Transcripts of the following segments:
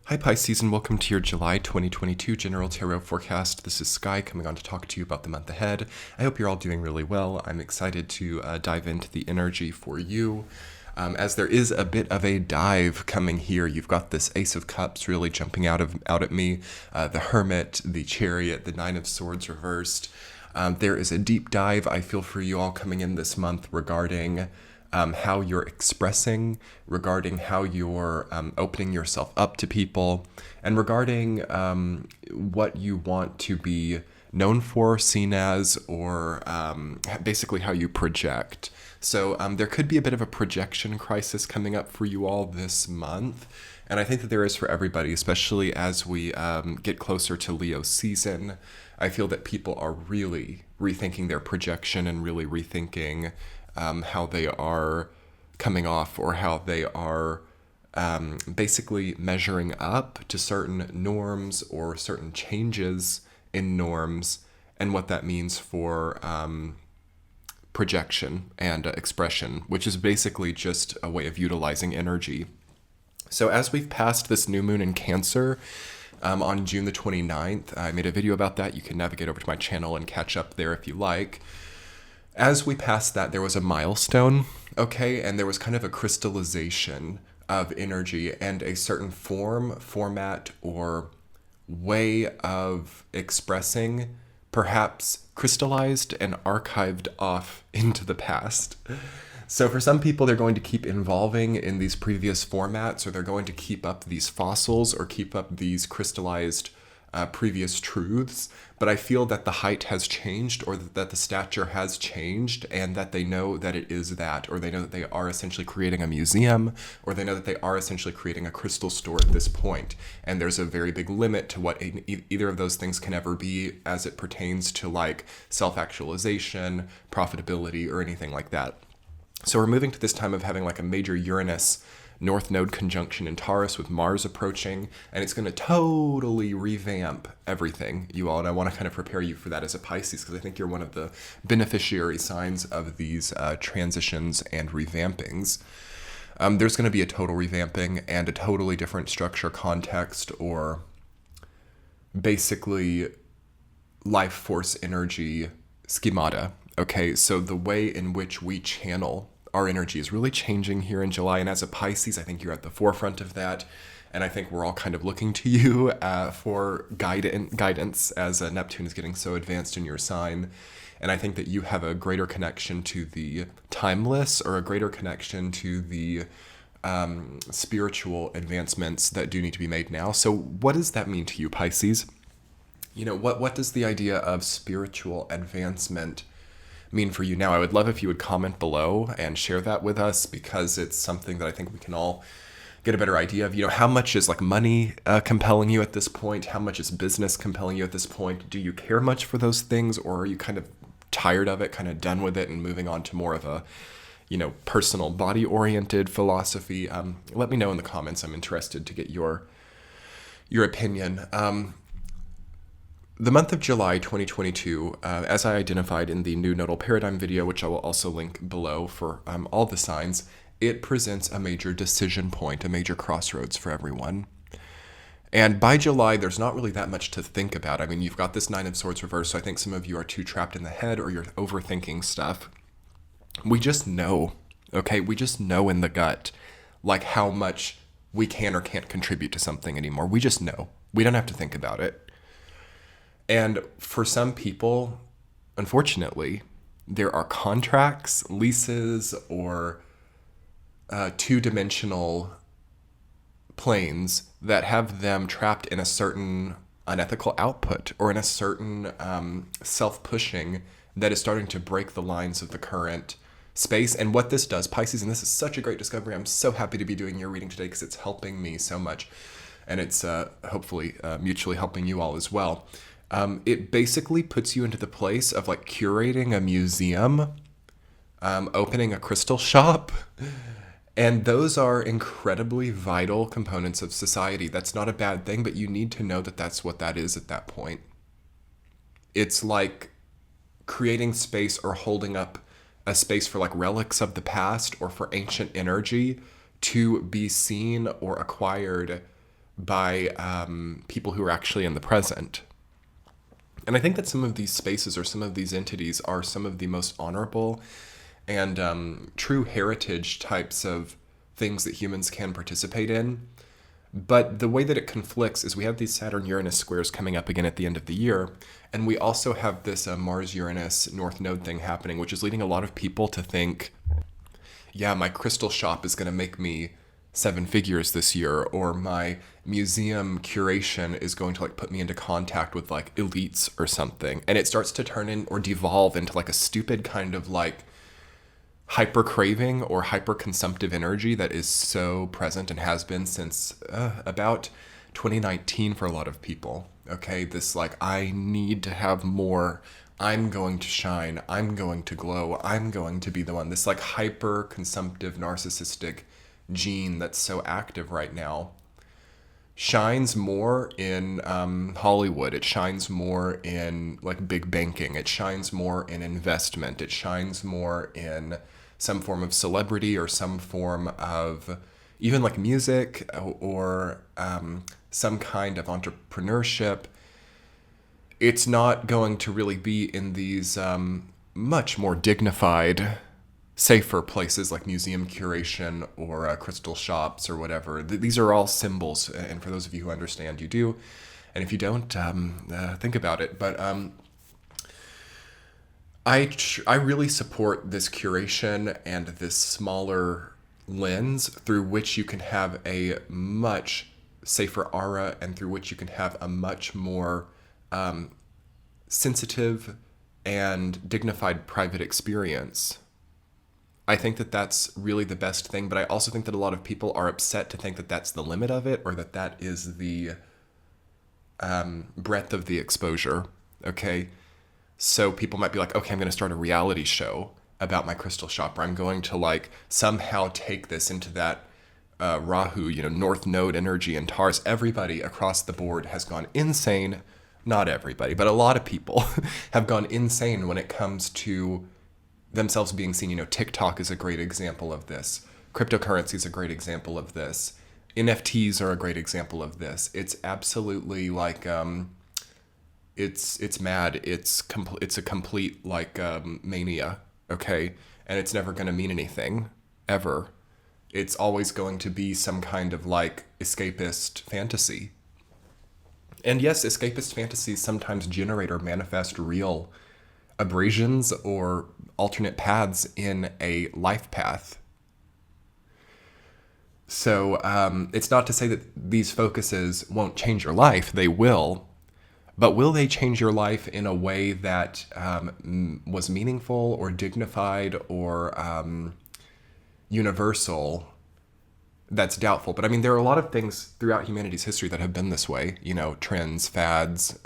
Hi Pisces, and welcome to your July 2022 General Tarot Forecast. This is Sky coming on to talk to you about the month ahead. I hope you're all doing really well. I'm excited to dive into the energy for you. As there is a bit of a dive coming here. You've got this Ace of Cups really jumping out at me, the Hermit, the Chariot, the Nine of Swords reversed. There is a deep dive I feel for you all coming in this month regarding how you're expressing, regarding how you're opening yourself up to people, and regarding what you want to be known for, seen as, or basically how you project. So there could be a bit of a projection crisis coming up for you all this month. And I think that there is for everybody, especially as we get closer to Leo season. I feel that people are really rethinking their projection and really rethinking how they are coming off, or how they are basically measuring up to certain norms or certain changes in norms, and what that means for projection and expression, which is basically just a way of utilizing energy. So as we've passed this new moon in Cancer, on June the 29th, I made a video about that. You can navigate over to my channel and catch up there if you like. As we passed that, there was a milestone, okay? And there was kind of a crystallization of energy and a certain format, or way of expressing, perhaps crystallized and archived off into the past. So for some people, they're going to keep evolving in these previous formats, or they're going to keep up these fossils or keep up these crystallized previous truths. But I feel that the height has changed, or that the stature has changed, and that they know that it is that, or they know that they are essentially creating a museum, or they know that they are essentially creating a crystal store at this point. And there's a very big limit to what either of those things can ever be as it pertains to like self-actualization, profitability, or anything like that. So we're moving to this time of having like a major Uranus North Node conjunction in Taurus with Mars approaching, and it's going to totally revamp everything, you all. And I want to kind of prepare you for that as a Pisces, because I think you're one of the beneficiary signs of these transitions and revampings. There's going to be a total revamping and a totally different structure, context, or basically life force energy schemata. Okay, so the way in which we channel our energy is really changing here in July. And as a Pisces, I think you're at the forefront of that. And I think we're all kind of looking to you for guidance as Neptune is getting so advanced in your sign. And I think that you have a greater connection to the timeless, or a greater connection to the spiritual advancements that do need to be made now. So what does that mean to you, Pisces? You know, what does the idea of spiritual advancement mean for you now? I would love if you would comment below and share that with us, because it's something that I think we can all get a better idea of. You know, how much is like money compelling you at this point? How much is business compelling you at this point? Do you care much for those things, or are you kind of tired of it, kind of done with it, and moving on to more of a, you know, personal body-oriented philosophy? Let me know in the comments. I'm interested to get your opinion. The month of July 2022, as I identified in the new nodal paradigm video, which I will also link below for all the signs, it presents a major decision point, a major crossroads for everyone. And by July, there's not really that much to think about. I mean, you've got this Nine of Swords reversed, so I think some of you are too trapped in the head, or you're overthinking stuff. We just know, okay? We just know in the gut, like, how much we can or can't contribute to something anymore. We just know. We don't have to think about it. And for some people, unfortunately, there are contracts, leases, or two-dimensional planes that have them trapped in a certain unethical output, or in a certain self-pushing that is starting to break the lines of the current space. And what this does, Pisces, and this is such a great discovery. I'm so happy to be doing your reading today, because it's helping me so much. And it's hopefully mutually helping you all as well. It basically puts you into the place of like curating a museum, opening a crystal shop, and those are incredibly vital components of society. That's not a bad thing, but you need to know that that's what that is at that point. It's like creating space, or holding up a space for like relics of the past, or for ancient energy to be seen or acquired by people who are actually in the present. And I think that some of these spaces or some of these entities are some of the most honorable and true heritage types of things that humans can participate in. But the way that it conflicts is we have these Saturn-Uranus squares coming up again at the end of the year, and we also have this Mars-Uranus North Node thing happening, which is leading a lot of people to think, yeah, my crystal shop is going to make me 7 figures this year, or my museum curation is going to like put me into contact with like elites or something. And it starts to turn in or devolve into like a stupid kind of like hyper craving or hyper consumptive energy that is so present and has been since about 2019 for a lot of people. Okay, this like, I need to have more. I'm going to shine. I'm going to glow. I'm going to be the one. This like hyper consumptive narcissistic gene that's so active right now shines more in Hollywood. It shines more in like big banking. It shines more in investment. It shines more in some form of celebrity or some form of even like music or some kind of entrepreneurship. It's not going to really be in these much more dignified, safer places like museum curation or crystal shops or whatever. These are all symbols, and for those of you who understand, you do. And if you don't, think about it. But I really support this curation and this smaller lens through which you can have a much safer aura and through which you can have a much more sensitive and dignified private experience. I think that that's really the best thing, but I also think that a lot of people are upset to think that that's the limit of it, or that that is the breadth of the exposure, okay? So people might be like, okay, I'm going to start a reality show about my crystal shop, or I'm going to like somehow take this into that Rahu, North Node energy and Taurus. Everybody across the board has gone insane. Not everybody, but a lot of people have gone insane when it comes to themselves being seen. TikTok is a great example of this. Cryptocurrency is a great example of this. NFTs are a great example of this. It's absolutely like it's mad. It's a complete like mania, okay? And it's never going to mean anything ever. It's always going to be some kind of like escapist fantasy. And yes, escapist fantasies sometimes generate or manifest real abrasions or alternate paths in a life path. So it's not to say that these focuses won't change your life. They will. But will they change your life in a way that was meaningful or dignified or universal? That's doubtful. But I mean, there are a lot of things throughout humanity's history that have been this way. Trends, fads,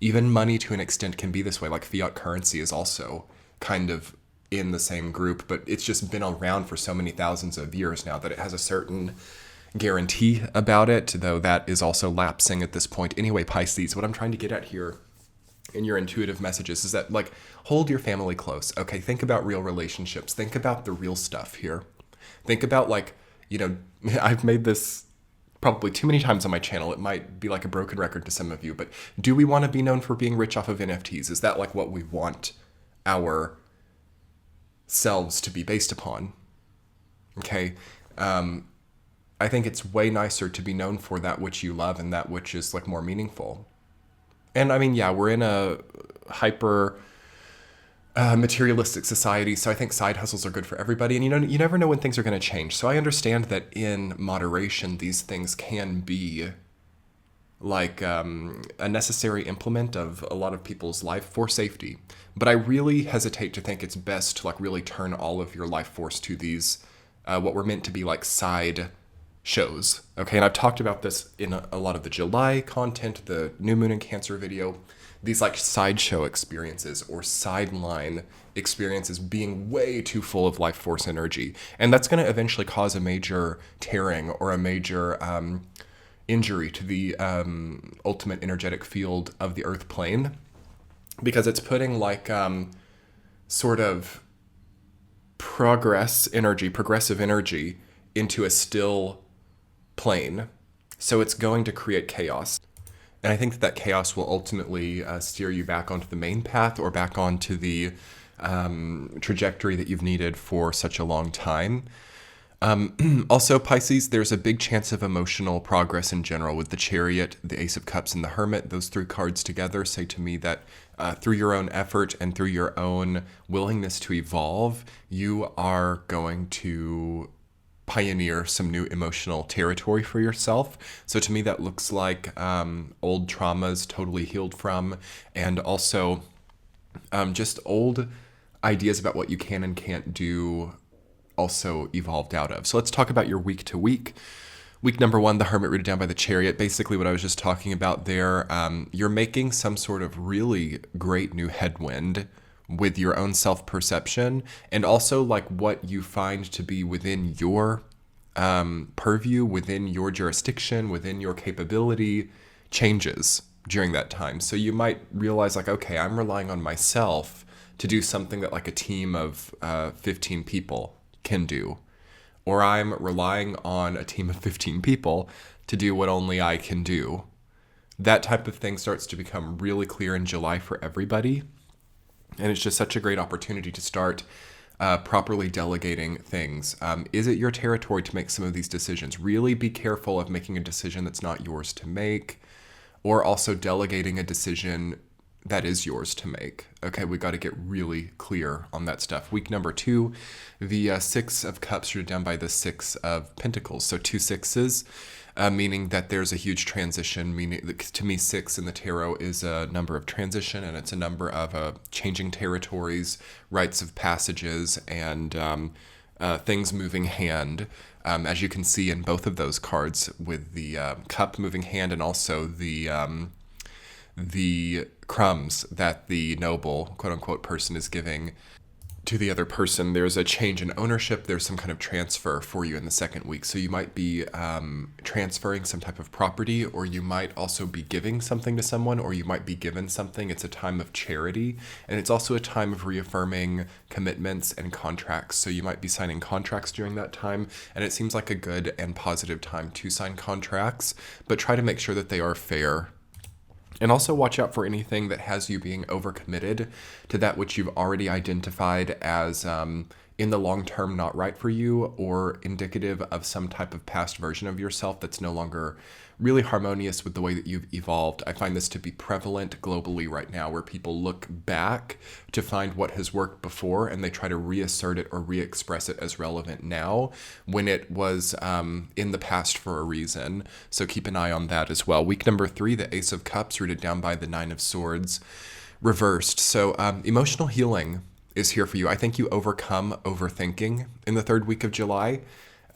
even money to an extent can be this way. Like fiat currency is also kind of in the same group, but it's just been around for so many thousands of years now that it has a certain guarantee about it, though that is also lapsing at this point. Anyway, Pisces, what I'm trying to get at here in your intuitive messages is that, like, hold your family close, okay? Think about real relationships. Think about the real stuff here. Think about, like, I've made this probably too many times on my channel. It might be like a broken record to some of you, but do we want to be known for being rich off of NFTs? Is that, like, what we want our selves to be based upon? Okay? I think it's way nicer to be known for that which you love and that which is like more meaningful. And I mean, yeah, we're in a hyper materialistic society, so I think side hustles are good for everybody. And you never know when things are going to change. So I understand that in moderation, these things can be like a necessary implement of a lot of people's life for safety. But I really hesitate to think it's best to like really turn all of your life force to these what were meant to be like side shows. Okay, and I've talked about this in a lot of the July content, the new moon in Cancer video, these like sideshow experiences or sideline experiences being way too full of life force energy. And that's going to eventually cause a major tearing or a major injury to the ultimate energetic field of the earth plane, because it's putting like sort of progressive energy into a still plane. So it's going to create chaos. And I think that chaos will ultimately steer you back onto the main path or back onto the trajectory that you've needed for such a long time. Also, Pisces, there's a big chance of emotional progress in general with the Chariot, the Ace of Cups, and the Hermit. Those three cards together say to me that through your own effort and through your own willingness to evolve, you are going to pioneer some new emotional territory for yourself. So to me, that looks like old traumas totally healed from, and also just old ideas about what you can and can't do also evolved out of. So let's talk about your week to week. Week number 1, the Hermit rooted down by the Chariot. Basically what I was just talking about there, you're making some sort of really great new headwind with your own self-perception, and also like what you find to be within your purview, within your jurisdiction, within your capability changes during that time. So you might realize like, okay, I'm relying on myself to do something that like a team of 15 people can do. Or I'm relying on a team of 15 people to do what only I can do. That type of thing starts to become really clear in July for everybody. And it's just such a great opportunity to start properly delegating things. Is it your territory to make some of these decisions? Really be careful of making a decision that's not yours to make, or also delegating a decision that is yours to make. Okay, we got to get really clear on that stuff. Week number 2, the 6 of Cups rooted down by the 6 of Pentacles. So 2 sixes, meaning that there's a huge transition. Meaning, to me, 6 in the tarot is a number of transition, and it's a number of changing territories, rites of passages, and things moving hand. As you can see in both of those cards, with the cup moving hand and also the crumbs that the noble, quote unquote, person is giving to the other person. There's a change in ownership. There's some kind of transfer for you in the second week. So you might be transferring some type of property, or you might also be giving something to someone, or you might be given something. It's a time of charity, and it's also a time of reaffirming commitments and contracts. So you might be signing contracts during that time, and it seems like a good and positive time to sign contracts, but try to make sure that they are fair. And also watch out for anything that has you being overcommitted to that which you've already identified as in the long term not right for you, or indicative of some type of past version of yourself that's no longer really harmonious with the way that you've evolved. I find this to be prevalent globally right now, where people look back to find what has worked before and they try to reassert it or re-express it as relevant now when it was in the past for a reason. So keep an eye on that as well. Week number 3, the Ace of Cups rooted down by the 9 of Swords reversed. So emotional healing is here for you. I think you overcome overthinking in the 3rd week of July.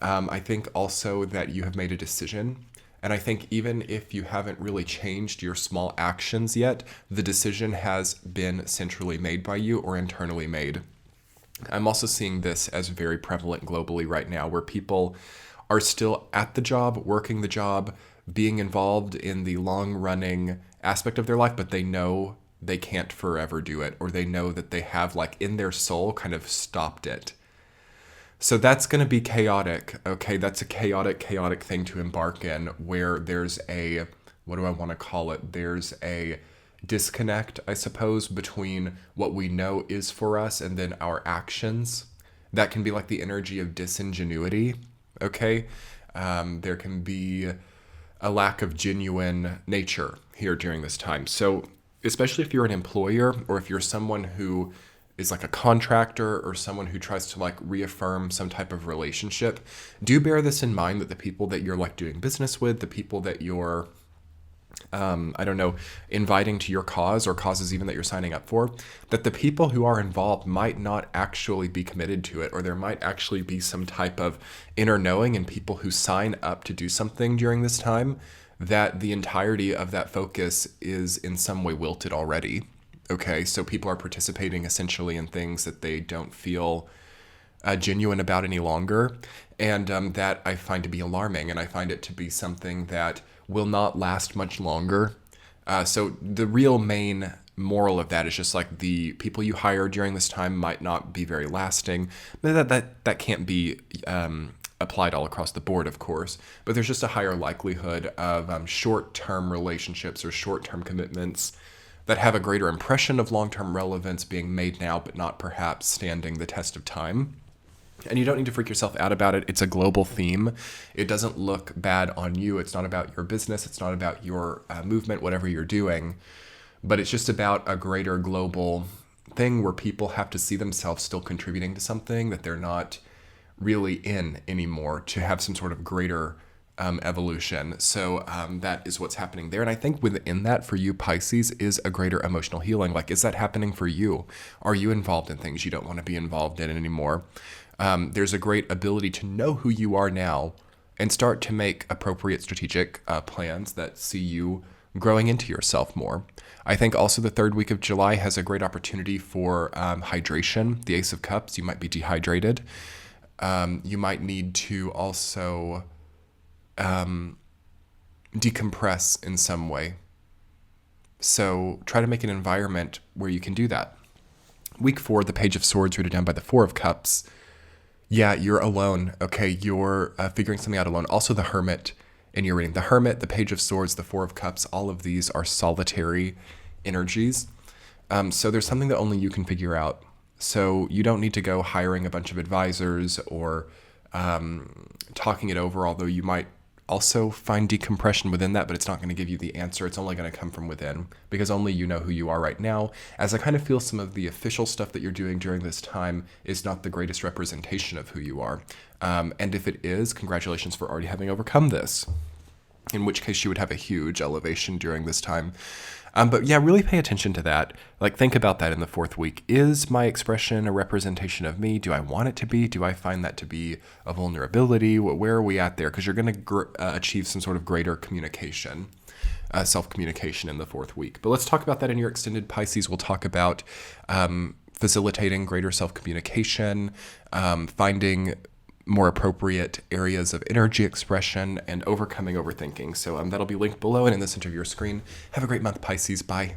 I think also that you have made a decision. And I think even if you haven't really changed your small actions yet, the decision has been centrally made by you or internally made. I'm also seeing this as very prevalent globally right now, where people are still at the job, working the job, being involved in the long-running aspect of their life, but they know they can't forever do it, or they know that they have, like, in their soul kind of stopped it. So that's going to be chaotic, okay? That's a chaotic thing to embark in, where there's a, what do I want to call it? There's a disconnect, I suppose, between what we know is for us and then our actions. That can be like the energy of disingenuity, okay? There can be a lack of genuine nature here during this time. So especially if you're an employer, or if you're someone who is like a contractor, or someone who tries to like reaffirm some type of relationship, do bear this in mind, that the people that you're like doing business with, the people that you're, inviting to your cause, or causes even that you're signing up for, that the people who are involved might not actually be committed to it, or there might actually be some type of inner knowing in people who sign up to do something during this time, that the entirety of that focus is in some way wilted already. Okay, so people are participating essentially in things that they don't feel genuine about any longer. And that I find to be alarming, and I find it to be something that will not last much longer. So the real main moral of that is just like the people you hire during this time might not be very lasting. That can't be applied all across the board, of course, but there's just a higher likelihood of short-term relationships or short-term commitments that have a greater impression of long-term relevance being made now, but not perhaps standing the test of time. And you don't need to freak yourself out about it. It's a global theme. It doesn't look bad on you. It's not about your business. It's not about your movement, whatever you're doing. But it's just about a greater global thing where people have to see themselves still contributing to something that they're not really in anymore to have some sort of greater evolution. So that is what's happening there. And I think within that for you, Pisces, is a greater emotional healing. Like, is that happening for you? Are you involved in things you don't want to be involved in anymore? There's a great ability to know who you are now and start to make appropriate strategic plans that see you growing into yourself more. I think also the third week of July has a great opportunity for hydration. The Ace of Cups, you might be dehydrated. You might need to also decompress in some way. So try to make an environment where you can do that. Week 4, the Page of Swords rooted down by the Four of Cups. Yeah, you're alone. Okay, you're figuring something out alone. Also the Hermit in your reading. The Hermit, the Page of Swords, the Four of Cups, all of these are solitary energies. So there's something that only you can figure out. So you don't need to go hiring a bunch of advisors or talking it over, although you might also find decompression within that, but it's not going to give you the answer. It's only going to come from within because only you know who you are right now. As I kind of feel some of the official stuff that you're doing during this time is not the greatest representation of who you are. And if it is, congratulations for already having overcome this, in which case you would have a huge elevation during this time. But yeah, really pay attention to that. Like, think about that in the 4th week. Is my expression a representation of me? Do I want it to be? Do I find that to be a vulnerability? Where are we at there? Because you're going to achieve some sort of greater communication, self-communication in the 4th week. But let's talk about that in your extended Pisces. We'll talk about facilitating greater self-communication, finding more appropriate areas of energy expression, and overcoming overthinking. So that'll be linked below and in the center of your screen. Have a great month, Pisces. Bye.